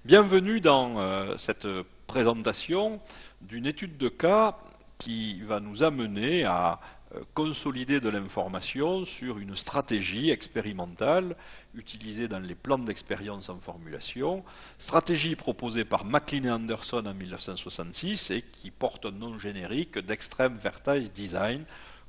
Bienvenue dans cette présentation d'une étude de cas qui va nous amener à consolider de l'information sur une stratégie expérimentale utilisée dans les plans d'expérience en formulation, stratégie proposée par McLean et Anderson en 1966 et qui porte un nom générique d'Extreme Vertex Design,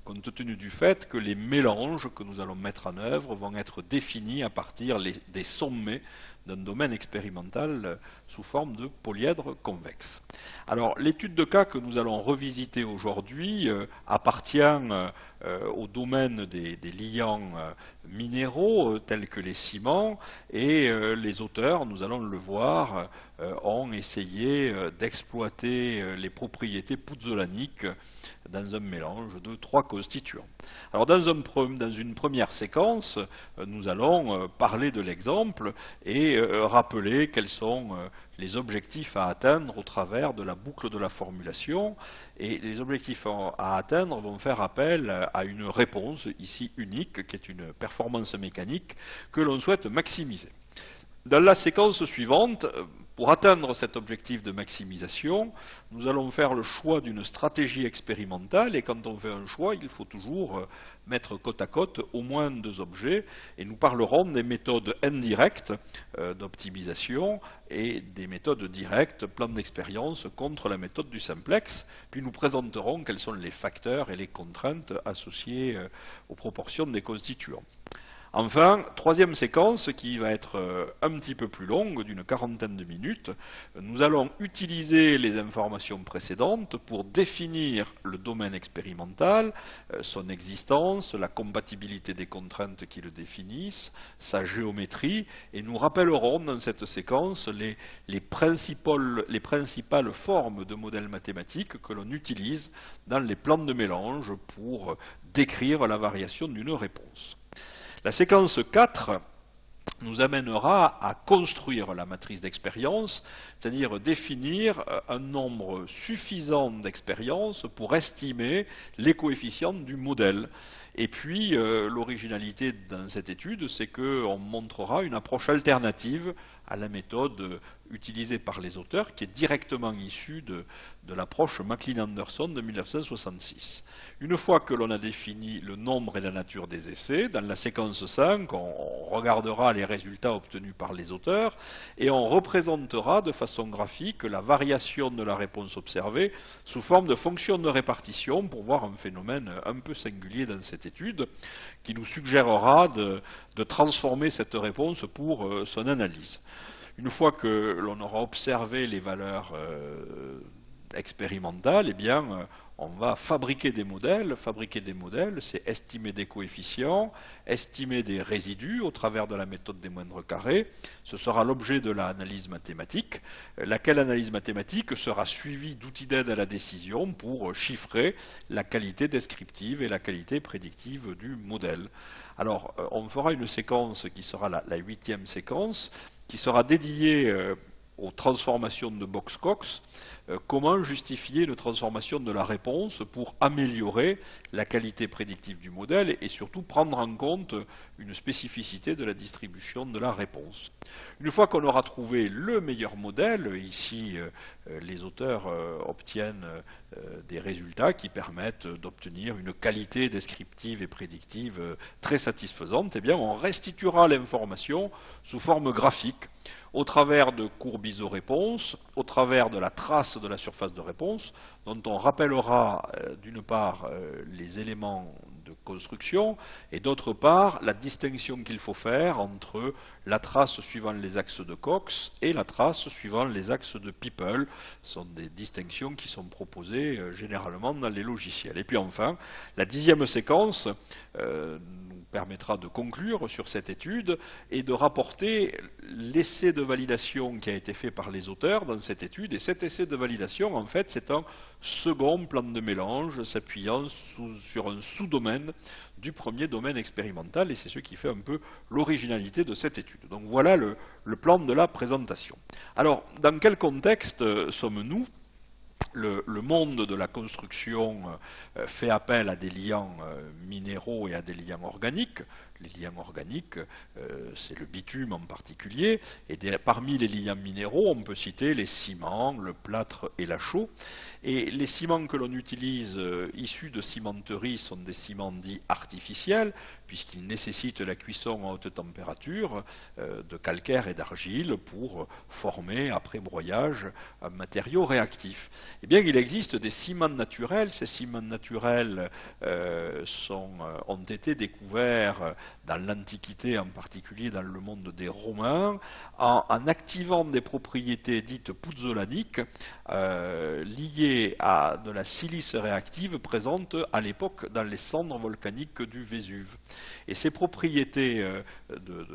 compte tenu du fait que les mélanges que nous allons mettre en œuvre vont être définis à partir des sommets d'un domaine expérimental sous forme de polyèdre convexe. Alors, l'étude de cas que nous allons revisiter aujourd'hui appartient au domaine des liants minéraux tels que les ciments, et les auteurs, nous allons le voir, ont essayé d'exploiter les propriétés pouzzolaniques dans un mélange de trois constituants. Alors dans une première séquence, nous allons parler de l'exemple et rappeler quels sont les objectifs à atteindre au travers de la boucle de la formulation. Et les objectifs à atteindre vont faire appel à une réponse ici unique, qui est une performance mécanique que l'on souhaite maximiser. Dans la séquence suivante, pour atteindre cet objectif de maximisation, nous allons faire le choix d'une stratégie expérimentale, et quand on fait un choix, il faut toujours mettre côte à côte au moins deux objets, et nous parlerons des méthodes indirectes d'optimisation et des méthodes directes, plan d'expérience, contre la méthode du simplex, puis nous présenterons quels sont les facteurs et les contraintes associées aux proportions des constituants. Enfin, troisième séquence qui va être un petit peu plus longue, d'une quarantaine de minutes, nous allons utiliser les informations précédentes pour définir le domaine expérimental, son existence, la compatibilité des contraintes qui le définissent, sa géométrie, et nous rappellerons dans cette séquence les principales formes de modèles mathématiques que l'on utilise dans les plans de mélange pour décrire la variation d'une réponse. La séquence 4 nous amènera à construire la matrice d'expérience, c'est-à-dire définir un nombre suffisant d'expériences pour estimer les coefficients du modèle. Et puis, l'originalité dans cette étude, c'est qu'on montrera une approche alternative à la méthode utilisée par les auteurs, qui est directement issue de l'approche McLean-Anderson de 1966. Une fois que l'on a défini le nombre et la nature des essais, dans la séquence 5, on regardera les résultats obtenus par les auteurs et on représentera de façon graphique la variation de la réponse observée sous forme de fonction de répartition pour voir un phénomène un peu singulier dans cette étude qui nous suggérera de transformer cette réponse pour son analyse. Une fois que l'on aura observé les valeurs expérimentales, eh bien, on va fabriquer des modèles. Fabriquer des modèles, c'est estimer des coefficients, estimer des résidus au travers de la méthode des moindres carrés. Ce sera l'objet de l'analyse mathématique, laquelle analyse mathématique sera suivie d'outils d'aide à la décision pour chiffrer la qualité descriptive et la qualité prédictive du modèle. Alors, on fera une séquence qui sera la 8e séquence, qui sera dédiée aux transformations de Box-Cox, comment justifier une transformation de la réponse pour améliorer la qualité prédictive du modèle et surtout prendre en compte une spécificité de la distribution de la réponse. Une fois qu'on aura trouvé le meilleur modèle, ici les auteurs obtiennent des résultats qui permettent d'obtenir une qualité descriptive et prédictive très satisfaisante, eh bien on restituera l'information sous forme graphique au travers de courbes iso-réponses, au travers de la trace de la surface de réponse, dont on rappellera d'une part les éléments de construction et d'autre part la distinction qu'il faut faire entre la trace suivant les axes de Cox et la trace suivant les axes de People. Ce sont des distinctions qui sont proposées généralement dans les logiciels. Et puis enfin, la 10e séquence nous permettra de conclure sur cette étude et de rapporter l'essai de validation qui a été fait par les auteurs dans cette étude. Et cet essai de validation, en fait, c'est un second plan de mélange s'appuyant sur un sous-domaine du premier domaine expérimental, et c'est ce qui fait un peu l'originalité de cette étude. Donc voilà le plan de la présentation. Alors, dans quel contexte sommes-nous ? Le monde de la construction fait appel à des liants minéraux et à des liants organiques. les liants organiques, c'est le bitume en particulier, et parmi les liants minéraux, on peut citer les ciments, le plâtre et la chaux. Et les ciments que l'on utilise issus de cimenterie sont des ciments dits artificiels, puisqu'ils nécessitent la cuisson à haute température de calcaire et d'argile pour former, après broyage, un matériau réactif. Eh bien, il existe des ciments naturels. Ces ciments naturels ont été découverts dans l'Antiquité, en particulier dans le monde des Romains, en activant des propriétés dites puzzolaniques liées à de la silice réactive présente à l'époque dans les cendres volcaniques du Vésuve. Et ces propriétés de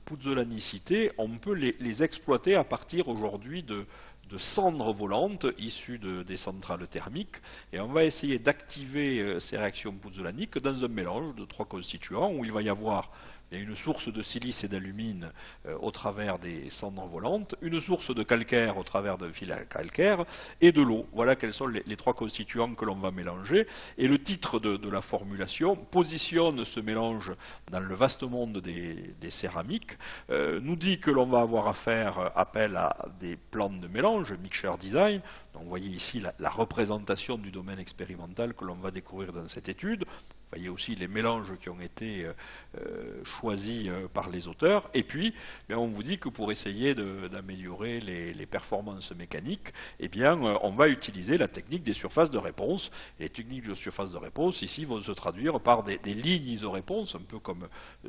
puzzolanicité, on peut les exploiter à partir aujourd'hui de cendres volantes issues des centrales thermiques, et on va essayer d'activer ces réactions puzzolaniques dans un mélange de 3 constituants où il va y avoir une source de silice et d'alumine au travers des cendres volantes, une source de calcaire au travers d'un fil à calcaire et de l'eau. Voilà quels sont les 3 constituants que l'on va mélanger. Et le titre de la formulation positionne ce mélange dans le vaste monde des céramiques, nous dit que l'on va avoir appel à des plans de mélange, mixture design. Donc vous voyez ici la représentation du domaine expérimental que l'on va découvrir dans cette étude. Vous voyez aussi les mélanges qui ont été choisis par les auteurs. Et puis, on vous dit que pour essayer d'améliorer les performances mécaniques, on va utiliser la technique des surfaces de réponse. Et les techniques de surfaces de réponse, ici, vont se traduire par des lignes isoréponses, un peu comme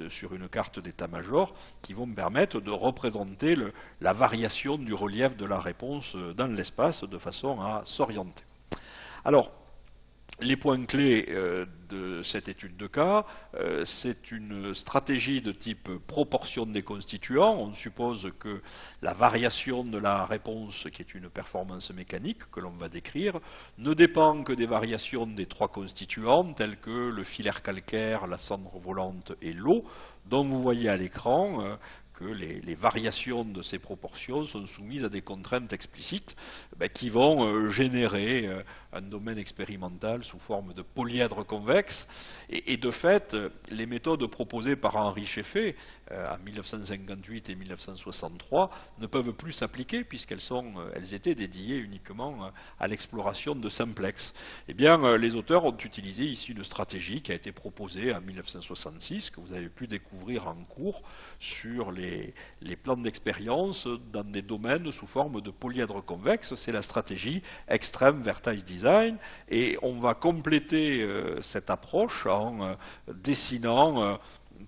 sur une carte d'état-major, qui vont permettre de représenter la variation du relief de la réponse dans l'espace de façon à s'orienter. Alors, les points clés de cette étude de cas, c'est une stratégie de type proportion des constituants. On suppose que la variation de la réponse, qui est une performance mécanique que l'on va décrire, ne dépend que des variations des 3 constituants, tels que le filaire calcaire, la cendre volante et l'eau, dont vous voyez à l'écran que les variations de ces proportions sont soumises à des contraintes explicites qui vont générer un domaine expérimental sous forme de polyèdre convexe. Et de fait, les méthodes proposées par Henri Scheffé en 1958 et 1963 ne peuvent plus s'appliquer puisqu'elles étaient dédiées uniquement à l'exploration de simplex. Eh bien, les auteurs ont utilisé ici une stratégie qui a été proposée en 1966, que vous avez pu découvrir en cours sur les plans d'expérience dans des domaines sous forme de polyèdre convexe. C'est la stratégie Extreme Vertex Design, et on va compléter cette approche en dessinant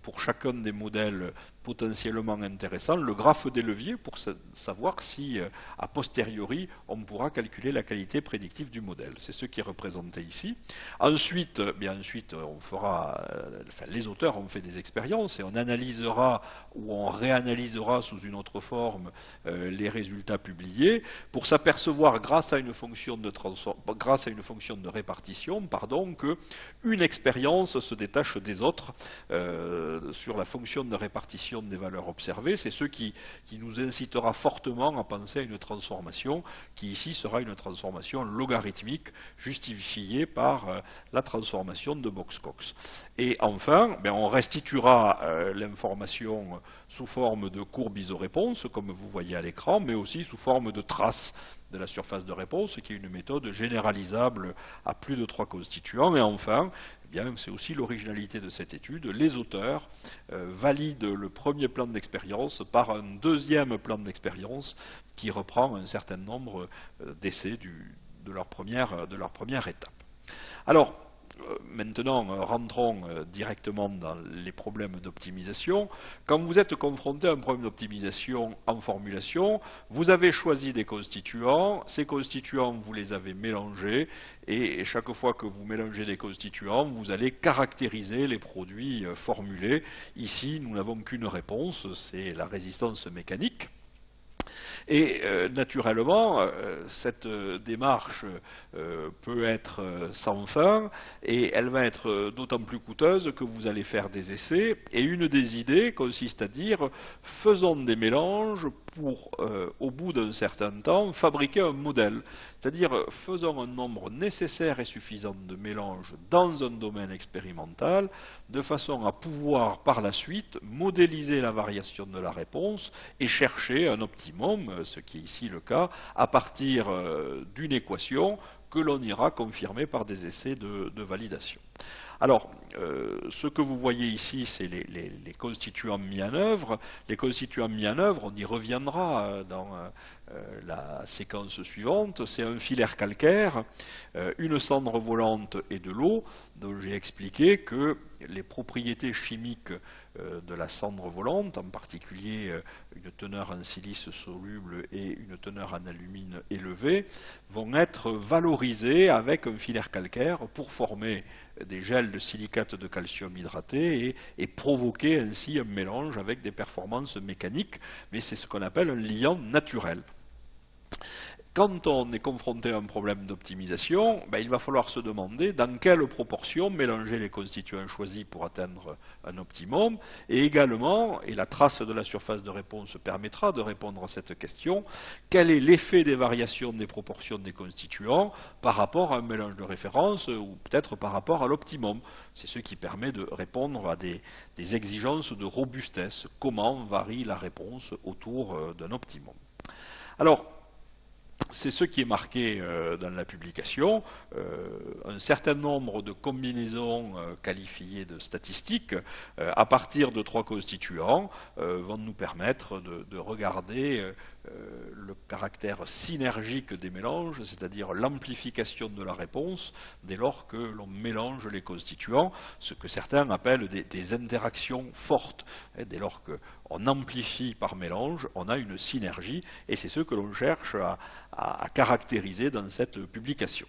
pour chacun des modèles potentiellement intéressants le graphe des leviers pour savoir si, a posteriori, on pourra calculer la qualité prédictive du modèle. C'est ce qui est représenté ici. Ensuite, on fera, les auteurs ont fait des expériences et on analysera ou on réanalysera sous une autre forme les résultats publiés pour s'apercevoir, grâce à une fonction de répartition, que une expérience se détache des autres sur la fonction de répartition des valeurs observées. C'est ce qui nous incitera fortement à penser à une transformation qui ici sera une transformation logarithmique justifiée par la transformation de Box-Cox. Et enfin, on restituera l'information sous forme de courbe isoréponse, comme vous voyez à l'écran, mais aussi sous forme de traces de la surface de réponse, qui est une méthode généralisable à plus de 3 constituants. Et enfin, c'est aussi l'originalité de cette étude, les auteurs valident le premier plan d'expérience par un deuxième plan d'expérience qui reprend un certain nombre d'essais de leur première étape. Alors, maintenant, rentrons directement dans les problèmes d'optimisation. Quand vous êtes confronté à un problème d'optimisation en formulation, vous avez choisi des constituants, ces constituants, vous les avez mélangés, et chaque fois que vous mélangez des constituants, vous allez caractériser les produits formulés. Ici, nous n'avons qu'une réponse, c'est la résistance mécanique. Et naturellement, cette démarche peut être sans fin, et elle va être d'autant plus coûteuse que vous allez faire des essais. Et une des idées consiste à dire, faisons des mélanges pour, au bout d'un certain temps, fabriquer un modèle. C'est-à-dire, faisons un nombre nécessaire et suffisant de mélanges dans un domaine expérimental, de façon à pouvoir, par la suite, modéliser la variation de la réponse et chercher un optimum, ce qui est ici le cas, à partir d'une équation que l'on ira confirmer par des essais de validation. Alors, ce que vous voyez ici, c'est les constituants mis en œuvre. Les constituants mis en œuvre, on y reviendra dans la séquence suivante. C'est un filaire calcaire, une cendre volante et de l'eau, dont j'ai expliqué que les propriétés chimiques de la cendre volante, en particulier une teneur en silice soluble et une teneur en alumine élevée, vont être valorisées avec un filaire calcaire pour former des gels de silicate de calcium hydraté et provoquer ainsi un mélange avec des performances mécaniques, mais c'est ce qu'on appelle un liant naturel. Quand on est confronté à un problème d'optimisation, il va falloir se demander dans quelle proportion mélanger les constituants choisis pour atteindre un optimum, et également, et la trace de la surface de réponse permettra de répondre à cette question, quel est l'effet des variations des proportions des constituants par rapport à un mélange de référence ou peut-être par rapport à l'optimum. C'est ce qui permet de répondre à des exigences de robustesse. Comment varie la réponse autour d'un optimum. Alors, c'est ce qui est marqué dans la publication. Un certain nombre de combinaisons qualifiées de statistiques à partir de 3 constituants vont nous permettre de regarder le caractère synergique des mélanges, c'est-à-dire l'amplification de la réponse dès lors que l'on mélange les constituants, ce que certains appellent des interactions fortes. Dès lors qu'on amplifie par mélange, on a une synergie, et c'est ce que l'on cherche à caractériser dans cette publication.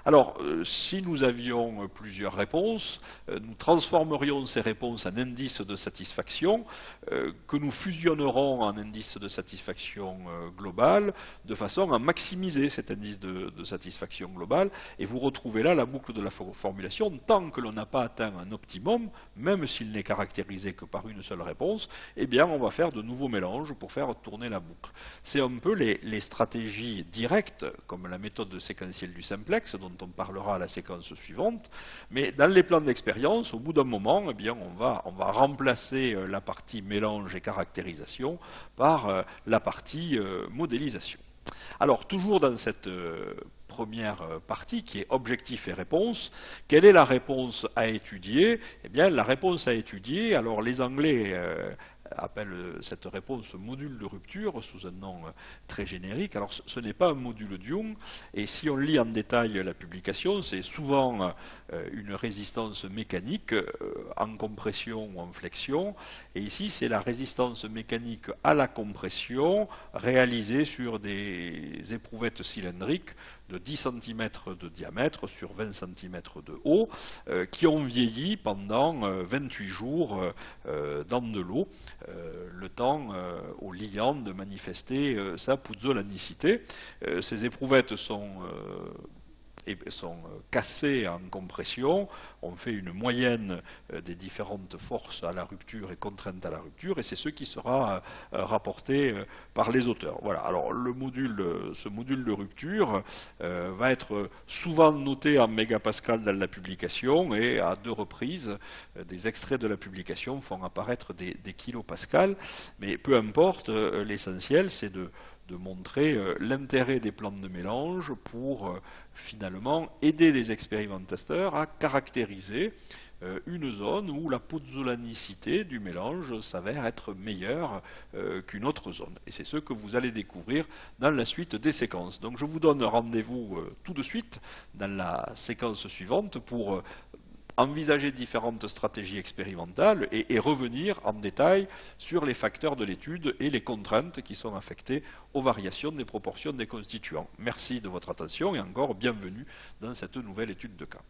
Alors, si nous avions plusieurs réponses, nous transformerions ces réponses en indices de satisfaction que nous fusionnerons en indice de satisfaction global de façon à maximiser cet indice de satisfaction globale, et vous retrouvez là la boucle de la formulation. Tant que l'on n'a pas atteint un optimum, même s'il n'est caractérisé que par une seule réponse, eh bien on va faire de nouveaux mélanges pour faire tourner la boucle. C'est un peu les stratégies directes, comme la méthode séquentielle du simplex, dont on parlera à la séquence suivante, mais dans les plans d'expérience, au bout d'un moment, eh bien, on va remplacer la partie mélange et caractérisation par la partie modélisation. Alors, toujours dans cette première partie, qui est objectif et réponse, quelle est la réponse à étudier? Eh bien, la réponse à étudier, alors les Anglais appelle cette réponse module de rupture sous un nom très générique. Alors ce n'est pas un module Young, et si on lit en détail la publication, c'est souvent une résistance mécanique en compression ou en flexion, et ici c'est la résistance mécanique à la compression réalisée sur des éprouvettes cylindriques de 10 cm de diamètre sur 20 cm de haut, qui ont vieilli pendant 28 jours dans de l'eau, le temps au liant de manifester sa puzzolanicité. Ces éprouvettes sont cassées en compression, on fait une moyenne des différentes forces à la rupture et contraintes à la rupture, et c'est ce qui sera rapporté par les auteurs. Voilà. Alors ce module de rupture va être souvent noté en mégapascal dans la publication, et à 2 reprises, des extraits de la publication font apparaître des kilopascals, mais peu importe, l'essentiel c'est de montrer l'intérêt des plans de mélange pour finalement aider les expérimentateurs à caractériser une zone où la puzzolanicité du mélange s'avère être meilleure qu'une autre zone. Et c'est ce que vous allez découvrir dans la suite des séquences. Donc je vous donne rendez-vous tout de suite dans la séquence suivante pour envisager différentes stratégies expérimentales et revenir en détail sur les facteurs de l'étude et les contraintes qui sont affectées aux variations des proportions des constituants. Merci de votre attention et encore bienvenue dans cette nouvelle étude de cas.